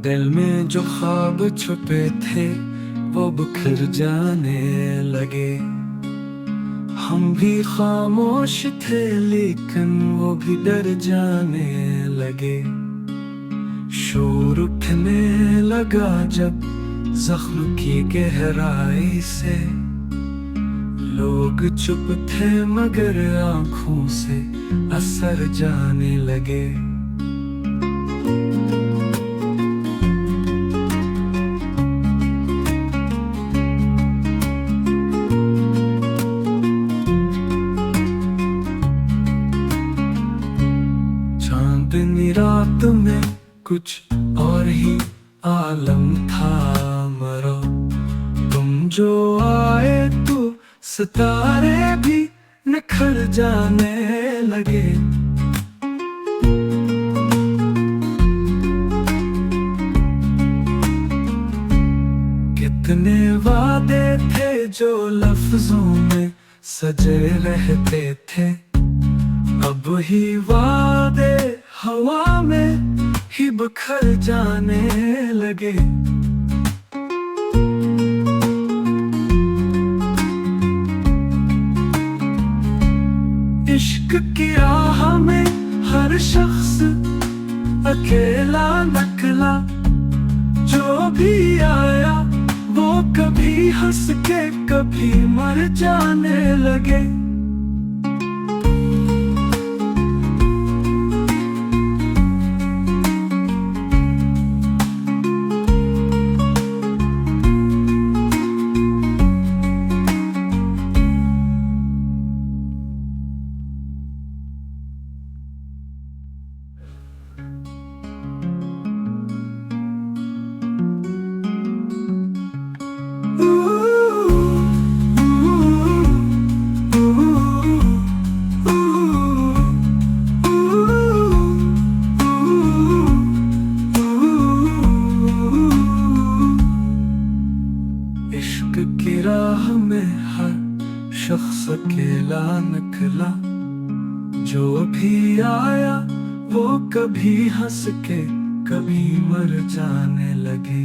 दिल में जो ख्वाब छुपे थे वो बिखर जाने लगे। हम भी खामोश थे लेकिन वो भी डर जाने लगे। शोर उठने लगा जब जख्म की गहराई से। लोग चुप थे मगर आंखों से असर जाने लगे। चांदनी रात में कुछ और ही आलम था मरो। तुम जो आए तो सितारे भी निखर जाने लगे। कितने वादे थे जो लफ्जों में सजे रहते थे। अब ही वादे हवा में ही बिखर जाने लगे। इश्क की राह में हर शख्स अकेला निकला। जो भी आया वो कभी हंस के कभी मर जाने लगे। इश्क की राह में हर शख्स अकेला निकला। जो भी आया वो कभी हंस के कभी मर जाने लगे।